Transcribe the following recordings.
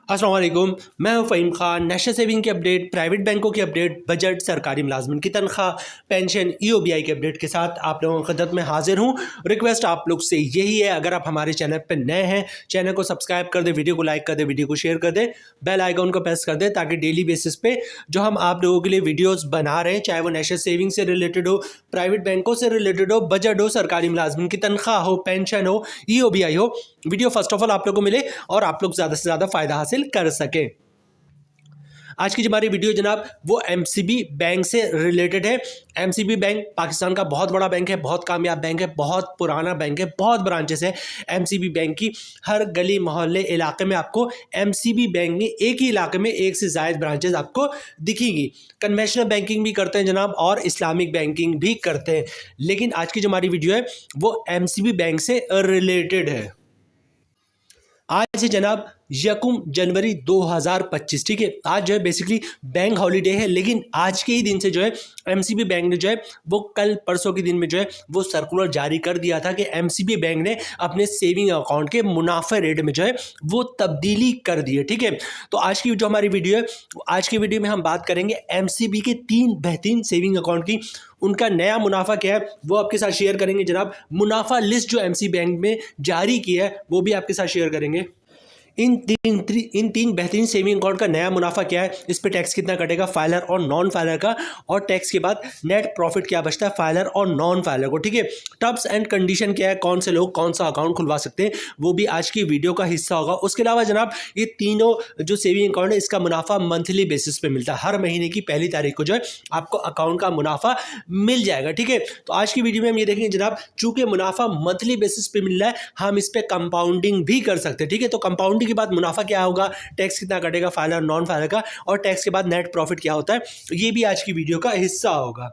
अस्सलाम वालेकुम, मैं हूं फ़हीम खान। नेशनल सेविंग की अपडेट, प्राइवेट बैंकों की अपडेट, बजट, सरकारी मुलाजमिन की तनख्वाह, पेंशन, ईओबीआई की अपडेट के साथ आप लोगों की खिदमत में हाजिर हूं। रिक्वेस्ट आप लोग से यही है, अगर आप हमारे चैनल पर नए हैं, चैनल को सब्सक्राइब कर दें, वीडियो को लाइक कर दें, वीडियो को शेयर कर दें, बेल आइकन को प्रेस कर दें ताकि डेली बेसिस पे जो हम आप लोगों के लिए वीडियोज़ बना रहे हैं, चाहे वो नेशनल सेविंग से रिलेटेड हो, प्राइवेट बैंकों से रिलेटेड हो, बजट हो, सरकारी मुलाजमिन की तनख्वाह हो, पेंशन हो, ईओबीआई हो, वीडियो फर्स्ट ऑफ ऑल आप लोगों को मिले और आप लोग ज़्यादा से ज़्यादा फ़ायदा हासिल कर सकें। आज की जो हमारी वीडियो जनाब वो एमसीबी बैंक से रिलेटेड है। एमसीबी बैंक पाकिस्तान का बहुत बड़ा बैंक है, बहुत कामयाब बैंक है, बहुत पुराना बैंक है, बहुत ब्रांचेस है एमसीबी बैंक की। हर गली मोहल्ले इलाके में आपको एमसीबी बैंक में एक ही इलाके में एक से ज़ायद ब्रांचेस आपको दिखेंगी। कन्वेंशनल बैंकिंग भी करते हैं जनाब और इस्लामिक बैंकिंग भी करते हैं, लेकिन आज की जो हमारी वीडियो है वो एमसीबी बैंक से रिलेटेड है। आज है जनाब 1 जनवरी 2025, ठीक है। आज जो है बेसिकली बैंक हॉलीडे है, लेकिन आज के ही दिन से जो है एमसीबी बैंक ने जो है वो कल परसों के दिन में जो है वो सर्कुलर जारी कर दिया था कि एमसीबी बैंक ने अपने सेविंग अकाउंट के मुनाफे रेट में जो है वो तब्दीली कर दी है, ठीक है। तो आज की जो हमारी वीडियो है, आज की वीडियो में हम बात करेंगे एमसीबी के 3 बेहतरीन सेविंग अकाउंट की। उनका नया मुनाफा क्या है वो आपके साथ शेयर करेंगे जनाब। मुनाफा लिस्ट जो एमसीबी बैंक में जारी की है वो भी आपके साथ शेयर करेंगे। इन तीन बेहतरीन सेविंग अकाउंट का नया मुनाफा क्या है, इस पे टैक्स कितना कटेगा फाइलर और नॉन फाइलर का, और टैक्स के बाद नेट प्रॉफिट क्या बचता है फाइलर और नॉन फाइलर को, ठीक है। टर्म्स एंड कंडीशन क्या है, कौन से लोग कौन सा अकाउंट खुलवा सकते हैं, वो भी आज की वीडियो का हिस्सा होगा। उसके अलावा जनाब ये तीनों जो सेविंग अकाउंट है इसका मुनाफा मंथली बेसिस पे मिलता है। हर महीने की पहली तारीख को जो है आपको अकाउंट का मुनाफा मिल जाएगा, ठीक है। तो आज की वीडियो में हम ये देखेंगे जनाब, चूंकि मुनाफा मंथली बेसिस पे मिल रहा है, हम इस पे कंपाउंडिंग भी कर सकते हैं, ठीक है। तो कंपाउंडिंग के बाद मुनाफा क्या होगा, टैक्स कितना कटेगा फाइलर नॉन फाइलर का, और टैक्स के बाद नेट प्रॉफिट क्या होता है, ये भी आज की वीडियो का हिस्सा होगा।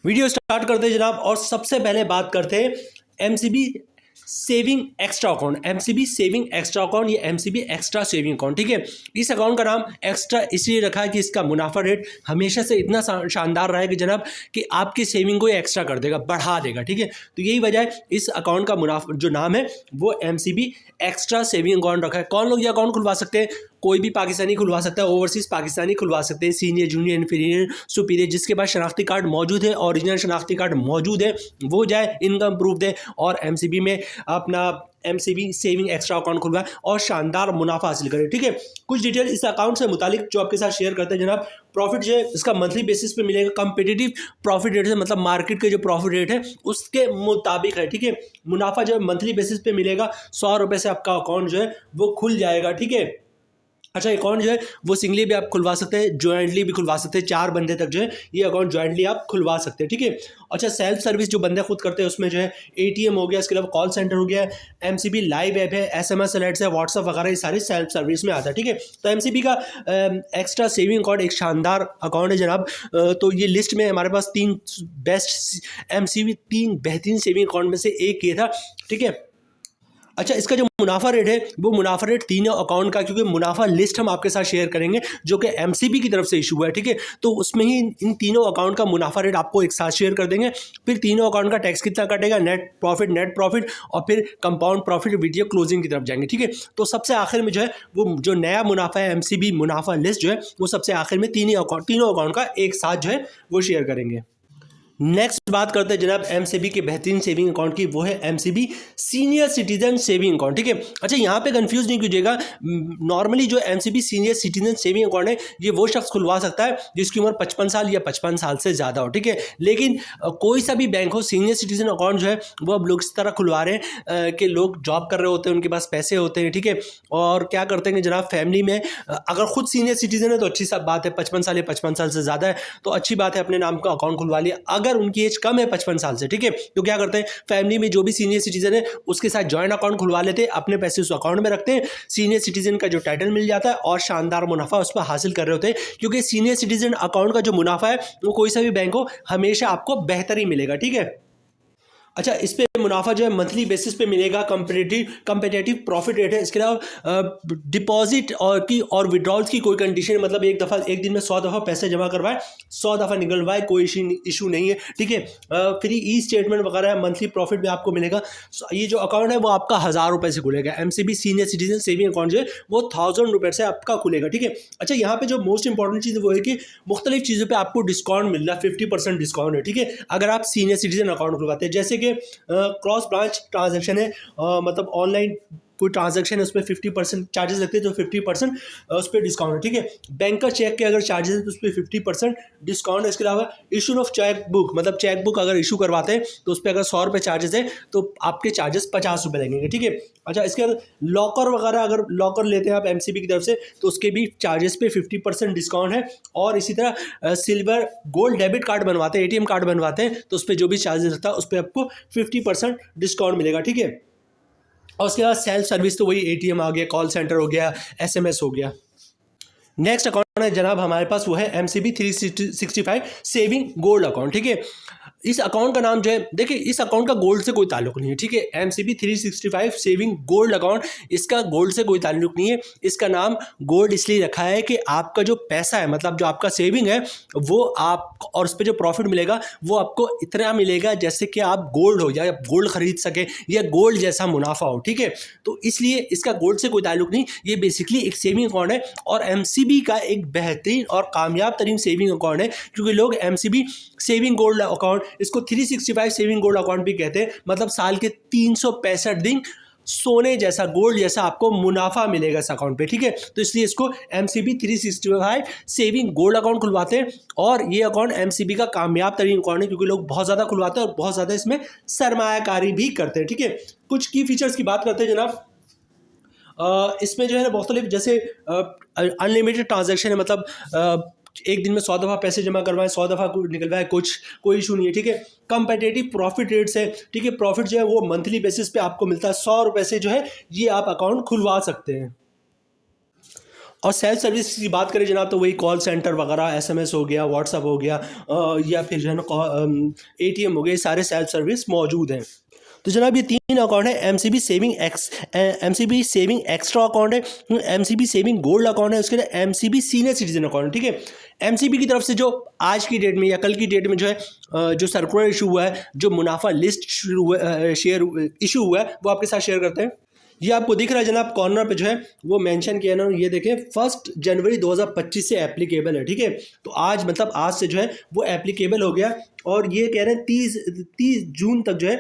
वीडियो स्टार्ट करते हैं जनाब, और सबसे पहले बात करते हैं MCB saving extra account. MCB saving extra account, ये एमसीबी एक्स्ट्रा सेविंग अकाउंट, ठीक है। इस अकाउंट का नाम एक्स्ट्रा इसलिए रखा है कि इसका मुनाफा रेट हमेशा से इतना शानदार रहा है कि जनाब कि आपकी सेविंग को एक्स्ट्रा कर देगा, बढ़ा देगा, ठीक है। तो यही वजह है इस अकाउंट का मुनाफा जो नाम है वो एमसीबी एक्स्ट्रा सेविंग अकाउंट रखा है। कौन लोग ये अकाउंट खुलवा सकते हैं, कोई भी पाकिस्तानी खुलवा सकता है, ओवरसीज पाकिस्तानी खुलवा सकते हैं, सीनियर जूनियर इंफीरियर सुपीरियर, जिसके पास शनाख्ती कार्ड मौजूद है, ओरिजिनल शनाख्ती कार्ड मौजूद है, वो जाए इनकम प्रूफ दे और एमसीबी में अपना एमसीबी सेविंग एक्स्ट्रा अकाउंट खुलवाए और शानदार मुनाफा हासिल करे, ठीक है। कुछ डिटेल इस अकाउंट से मुतालिक जो आपके साथ शेयर करते हैं जनाब। प्रॉफिट जो है इसका मंथली बेसिस पे मिलेगा, कंपिटिटिव प्रॉफिट रेट से मतलब मार्केट के जो प्रॉफिट रेट है उसके मुताबिक है, ठीक है। मुनाफा जो है मंथली बेसिस पे मिलेगा, 100 रुपये से आपका अकाउंट जो है वो खुल जाएगा, ठीक है। अच्छा, अकाउंट जो है वो सिंगली भी आप खुलवा सकते हैं, ज्वाइंटली भी खुलवा सकते हैं, 4 बंदे तक जो है ये अकाउंट ज्वाइंटली आप खुलवा सकते हैं, ठीक है। अच्छा, सेल्फ सर्विस जो बंदे खुद करते हैं उसमें जो है एटीएम हो गया, इसके अलावा कॉल सेंटर हो गया, एमसीबी लाइव ऐप है, एसएमएस अलर्ट्स है, व्हाट्सअप वगैरह, ये सारी सेल्फ सर्विस में आता है, ठीक है। तो एमसीबी का एक्स्ट्रा सेविंग अकाउंट एक शानदार अकाउंट है जनाब। तो ये लिस्ट में हमारे पास 3 बेस्ट एमसीबी 3 बेहतरीन सेविंग अकाउंट में से एक ये था, ठीक है। अच्छा, इसका जो मुनाफा रेट है वो मुनाफा रेट तीनों अकाउंट का, क्योंकि मुनाफा लिस्ट हम आपके साथ शेयर करेंगे जो कि एमसीबी की तरफ से इशू हुआ है, ठीक है। तो उसमें ही इन तीनों अकाउंट का मुनाफा रेट आपको एक साथ शेयर कर देंगे। फिर तीनों अकाउंट का टैक्स कितना कटेगा, नेट प्रॉफिट और फिर कंपाउंड प्रॉफिट वीडियो क्लोजिंग की तरफ जाएंगे, ठीक है। तो सबसे आखिर में जो है वो जो नया मुनाफा है एमसीबी मुनाफा लिस्ट जो है वो सबसे आखिर में तीनों अकाउंट का एक साथ जो है वो शेयर करेंगे। नेक्स्ट बात करते हैं जनाब एमसीबी के बेहतरीन सेविंग अकाउंट की, वो है MCB senior citizen saving account, ठीक है। अच्छा, यहाँ पे कंफ्यूज नहीं कीजिएगा, नॉर्मली जो MCB senior citizen saving account है ये वो शख्स खुलवा सकता है जिसकी उम्र 55 साल या 55 साल से ज़्यादा हो, ठीक है। लेकिन कोई सा भी बैंक हो, सीनियर सिटीजन अकाउंट जो है वो अब लोग इस तरह खुलवा रहे हैं कि लोग जॉब कर रहे होते हैं, उनके पास पैसे होते हैं, ठीक है। और क्या करते हैं कि जनाब फैमिली में अगर खुद सीनियर सिटीजन है तो अच्छी सा बात है, 55 साल या 55 साल से ज़्यादा है तो अच्छी बात है, अपने नाम का अकाउंट खुलवा लिया। अगर उनकी एज कम है 55 साल से, ठीक है, तो क्या करते हैं फैमिली में जो भी सीनियर सिटीजन है उसके साथ जॉइंट अकाउंट खुलवा लेते हैं, अपने पैसे उस अकाउंट में रखते हैं, सीनियर सिटीजन का जो टाइटल मिल जाता है और शानदार मुनाफा उस पर हासिल कर रहे होते हैं। क्योंकि सीनियर सिटीजन अकाउंट का जो मुनाफा है वो कोई सा भी बैंक हो हमेशा आपको बेहतर ही मिलेगा, ठीक है। अच्छा, इस पे मुनाफा जो है मंथली बेसिस पे मिलेगा, कंपेटेटिव प्रॉफिट रेट है। इसके अलावा डिपॉजिट और विड्रॉल्स की कोई कंडीशन, मतलब एक दिन में 100 दफ़ा पैसे जमा करवाए, 100 दफ़ा निकलवाए, कोई इशू नहीं है, ठीक है। फ्री ई स्टेटमेंट वगैरह मंथली प्रॉफिट भी आपको मिलेगा। ये जो अकाउंट है वो आपका 1000 रुपये से खुलेगा। MCB senior citizen saving account जो है वो 1000 रुपये से आपका खुलेगा, ठीक है। अच्छा, यहाँ पे जो मोस्ट इंपॉर्टेंट चीज़ वो है कि मुख्तलिफ चीज़ों पे आपको डिस्काउंट मिल रहा है, 50% डिस्काउंट है, ठीक है, अगर आप सीनियर सिटीजन अकाउंट खुलवाते हैं। जैसे कि क्रॉस ब्रांच ट्रांजैक्शन है, मतलब ऑनलाइन कोई ट्रांजैक्शन है, उस पर 50% चार्जेस लगते हैं, तो 50% उस पर डिस्काउंट है, ठीक है। बैंक का चेक के अगर चार्जेस है तो उस पर 50% डिस्काउंट है। इसके अलावा इशू ऑफ चेक बुक, मतलब चेक बुक अगर इशू करवाते हैं तो उस पर अगर 100 रुपये चार्जेस है तो आपके चार्जेस 50 रुपये लगेंगे, ठीक है। अच्छा, इसके बाद लॉकर वगैरह, अगर लॉकर लेते हैं आप MCB की तरफ से तो उसके भी चार्जेस पे 50% डिस्काउंट है। और इसी तरह सिल्वर गोल्ड डेबिट कार्ड बनवाते हैं, ATM कार्ड बनवाते हैं, तो उस पर जो भी चार्जेस लगता है उस पर आपको 50% डिस्काउंट मिलेगा, ठीक है। और उसके बाद सेल्फ सर्विस तो वही ATM आ गया, कॉल सेंटर हो गया, SMS हो गया। नेक्स्ट अकाउंट है जनाब हमारे पास, वो है MCB 365 सेविंग गोल्ड अकाउंट, ठीक है। इस अकाउंट का नाम जो है, देखिए इस अकाउंट का गोल्ड से कोई ताल्लुक नहीं है, ठीक है। MCB 365 सेविंग गोल्ड अकाउंट, इसका गोल्ड से कोई ताल्लुक नहीं है। इसका नाम गोल्ड इसलिए रखा है कि आपका जो पैसा है, मतलब जो आपका सेविंग है वो आप, और उस पर जो प्रॉफिट मिलेगा वो आपको इतना मिलेगा जैसे कि आप गोल्ड हो या गोल्ड खरीद सके या गोल्ड जैसा मुनाफा हो, ठीक है। तो इसलिए इसका गोल्ड से कोई ताल्लुक नहीं, ये बेसिकली एक सेविंग अकाउंट है और MCB का एक बेहतरीन और कामयाब तरीन सेविंग अकाउंट है, क्योंकि लोग MCB सेविंग गोल्ड अकाउंट, इसको 365 सेविंग गोल्ड अकाउंट भी कहते हैं, मतलब साल के 365 दिन सोने जैसा, गोल्ड जैसा आपको मुनाफा मिलेगा इस अकाउंट पे, ठीक है। तो इसलिए इसको MCB 365 सेविंग गोल्ड अकाउंट खुलवाते हैं। और ये अकाउंट MCB का कामयाब तरीन अकाउंट है, क्योंकि लोग बहुत ज़्यादा खुलवाते हैं और बहुत ज़्यादा इसमें सरमायाकारी भी करते हैं, ठीक है। कुछ की फीचर्स की बात करते हैं जनाब। इसमें जो है ना मुख्तलिफ, जैसे अनलिमिटेड ट्रांजेक्शन है, मतलब एक दिन में 100 दफ़ा पैसे जमा करवाएं, 100 दफ़ा निकलवाएं, कोई इशू नहीं है, ठीक है। कंपेटेटिव प्रॉफिट रेट्स है, ठीक है। प्रॉफिट जो है वो मंथली बेसिस पे आपको मिलता है, 100 रुपये से जो है ये आप अकाउंट खुलवा सकते हैं। और सेल्फ सर्विस की बात करें जनाब, तो वही कॉल सेंटर वगैरह, SMS हो गया, WhatsApp हो गया, या फिर जो है ना ATM हो गए, सारे सेल्फ सर्विस मौजूद हैं। तो जनाब ये 3 अकाउंट है। MCB सेविंग एक्स्ट्रा अकाउंट है, MCB सेविंग गोल्ड अकाउंट है, उसके लिए MCB सीनियर सिटीजन अकाउंट, ठीक है। MCB की तरफ से जो आज की डेट में या कल की डेट में जो है जो सर्कुलर इशू हुआ है, जो मुनाफा लिस्ट शेयर इशू हुआ है, वो आपके साथ शेयर करते हैं। ये आपको दिख रहा है जनाब कॉर्नर पे जो है वो मेंशन किया ना, ये देखें 1 जनवरी 2025 से एप्लीकेबल है, ठीक है। तो आज, मतलब आज से जो है वो एप्लीकेबल हो गया, और ये कह रहे हैं 30 जून तक जो है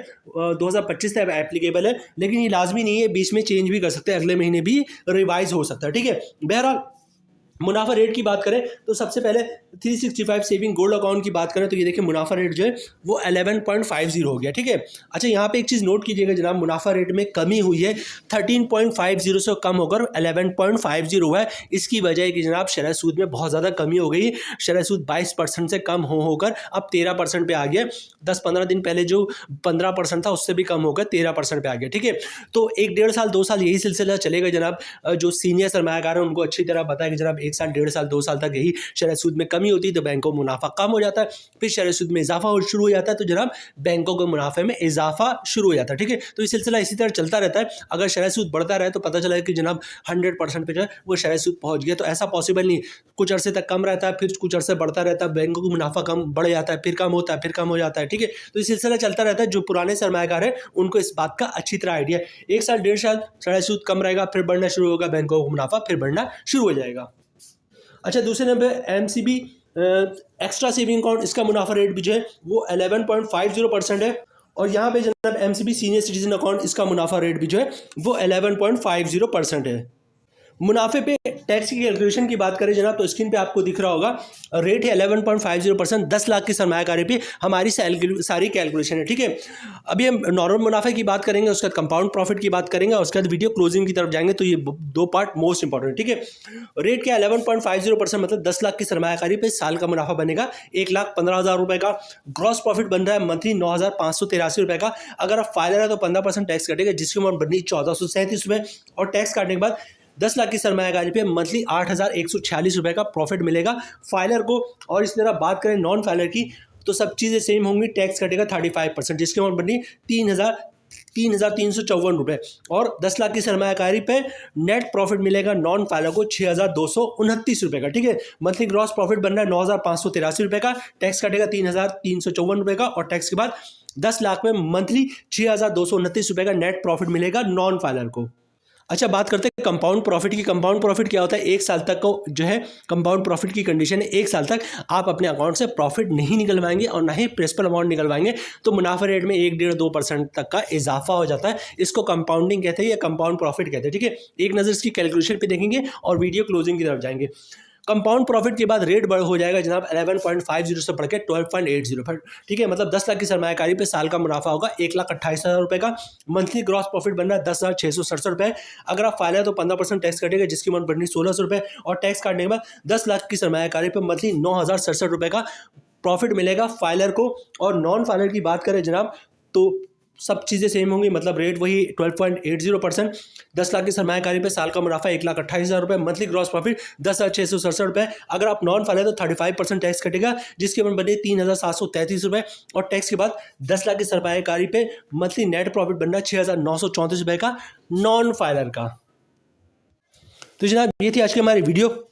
2025 तक एप्लीकेबल है, लेकिन ये लाजमी नहीं है, बीच में चेंज भी कर सकते हैं, अगले महीने भी रिवाइज हो सकता है, ठीक है। बहरहाल मुनाफा रेट की बात करें तो सबसे पहले 365 सेविंग गोल्ड अकाउंट की बात करें तो ये देखिए मुनाफा रेट जो है वो 11.50 हो गया, ठीक है। अच्छा, यहाँ पे एक चीज़ नोट कीजिएगा जनाब, मुनाफा रेट में कमी हुई है, 13.50 से कम होकर 11.50 हुआ है। इसकी वजह है कि जनाब शरह सूद में बहुत ज़्यादा कमी हो गई, शरह सूद 22% से कम होकर अब 13% पे आ गया। 10-15 दिन पहले जो 15% था उससे भी कम होकर 13% पे आ गया, ठीक है। तो 1-1.5 साल 2 साल यही सिलसिला चलेगा जनाब। जो सीनियर सरमायाकार है उनको अच्छी तरह पता है कि जनाब 1 साल 1.5 साल 2 साल तक यही शरह सूद में कमी होती है, तो बैंकों को मुनाफा कम हो जाता है, फिर शरह सूद में इजाफा शुरू हो जाता है, तो जनाब बैंकों के मुनाफे में इजाफा शुरू हो जाता है, ठीक है। तो ये सिलसिला इसी तरह चलता रहता है। अगर शरह सूद बढ़ता रहे तो पता चला कि जनाब 100% पे जो है वो शरह सूद पहुंच गया, तो ऐसा पॉसिबल नहीं। कुछ अरसे तक कम रहता है, फिर कुछ अरसे बढ़ता रहता है, बैंकों का मुनाफा कम बढ़ जाता है, फिर कम होता है, फिर कम हो जाता है, ठीक है। तो ये सिलसिला चलता रहता है। जो पुराने सरमायाकार है उनको इस बात का अच्छी तरह आइडिया है। 1 साल 1.5 साल शरह सूद कम रहेगा, फिर बढ़ना शुरू होगा, बैंकों का मुनाफा फिर बढ़ना शुरू हो जाएगा। अच्छा, दूसरे number MCB extra saving account, इसका मुनाफा रेट भी जो है वो 11.50% है। और यहाँ पे जनाब MCB सीनियर सिटीजन अकाउंट, इसका मुनाफा रेट भी जो है वो 11.50% है। मुनाफे पे टैक्स की कैलकुलेशन की बात करें जनाब तो स्क्रीन पे आपको दिख रहा होगा रेट है 11.50%। 10 लाख की सरमायाकारी पे हमारी सारी कैलकुलेशन है, ठीक है। अभी हम नॉर्मल मुनाफे की बात करेंगे, उसके बाद कंपाउंड प्रॉफिट की बात करेंगे, और उसके बाद वीडियो क्लोजिंग की तरफ जाएंगे। तो ये 2 पार्ट मोस्ट इंपॉर्टेंट, ठीक है। रेट क्या 11.50%, मतलब 10 लाख की सरमायाकारी पे साल का मुनाफा बनेगा 1,15,000 रुपये का। ग्रॉस प्रॉफिट बन रहा है मंथली 9,583 रुपये का। अगर आप फाइलर है तो 15% टैक्स कटेगा, जिसकी अमाउंट बनी 1,437 रुपये, और टैक्स काटने के बाद 10 लाख की सरमायाकारी पे मंथली 8,146 रुपये का प्रॉफिट मिलेगा फाइलर को। और इस तरह बात करें नॉन फाइलर की तो सब चीज़ें सेम होंगी, टैक्स कटेगा 35%, जिसकी अमाउंट बनी 3,354 रुपये। और 10 लाख की सरमायाकारी पे नेट प्रॉफिट मिलेगा नॉन फाइलर को 6,229 रुपये का, ठीक है। मंथली ग्रॉस प्रॉफिट बन रहा है 9,583 रुपये का, टैक्स कटेगा 3,354 रुपये का, और टैक्स के बाद 10 लाख में मंथली 6,229 रुपये का नेट प्रॉफिट मिलेगा नॉन फाइलर को। अच्छा, बात करते हैं कंपाउंड प्रॉफिट की। कंपाउंड प्रॉफिट क्या होता है? एक साल तक को जो है कंपाउंड प्रॉफिट की कंडीशन है, एक साल तक आप अपने अकाउंट से प्रॉफिट नहीं निकलवाएंगे और ना ही प्रिंसिपल अमाउंट निकलवाएंगे, तो मुनाफा रेट में 1-1.5-2% तक का इजाफा हो जाता है। इसको कंपाउंडिंग कहते हैं या कंपाउंड प्रॉफिट कहते हैं, ठीक है। एक नज़र इसकी कैलकुलेशन पे देखेंगे और वीडियो क्लोजिंग की तरफ जाएंगे। कंपाउंड प्रॉफिट के बाद रेट बढ़ हो जाएगा जनाब 11.50 से बढ़ के 12.80 पर, ठीक है। मतलब 10 लाख की सरमायाकारी पे साल का मुनाफा होगा 1,28,000 रुपये का। मंथली ग्रॉस प्रॉफिट बनना है 10,667 रुपये। अगर आप फाइल है तो 15% टैक्स कटेगा, जिसकी अमाउंट बननी 1,600 रुपये, और टैक्स काटने के बाद 10 लाख की सरमायाकारी पे मंथली 9,067 रुपये का प्रॉफिट मिलेगा फाइलर को। और नॉन फाइलर की बात करें जनाब तो सब चीज़ें सेम होंगी, मतलब रेट वही 12.80%। 10 लाख की सरमायाकारी पे साल का मुनाफा 1,28,000 रुपये, मंथली ग्रॉस प्रॉफिट 10,667 रुपये। अगर आप नॉन फाइल है तो 35% टैक्स कटेगा, जिसकी अमाउंट बनी 3,733 रुपये, और टैक्स के बाद 10 लाख की सरमायाकारी पे मंथली नेट प्रॉफिट बनना 6,934 रुपये का नॉन फाइलर का। तो जनाब ये थी आज की हमारी वीडियो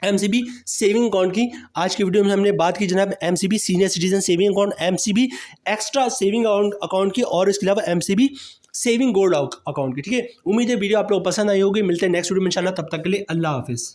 एमसीबी सेविंग अकाउंट की। आज की वीडियो में हमने बात की जनाब MCB senior citizen saving account, MCB extra saving account की, और इसके अलावा एमसीबी सेविंग गोल्ड अकाउंट की, ठीक है। उम्मीद है वीडियो आप लोगों को पसंद आई होगी। मिलते हैं नेक्स्ट वीडियो में इंशाल्लाह, तब तक के लिए अल्लाह हाफिज़।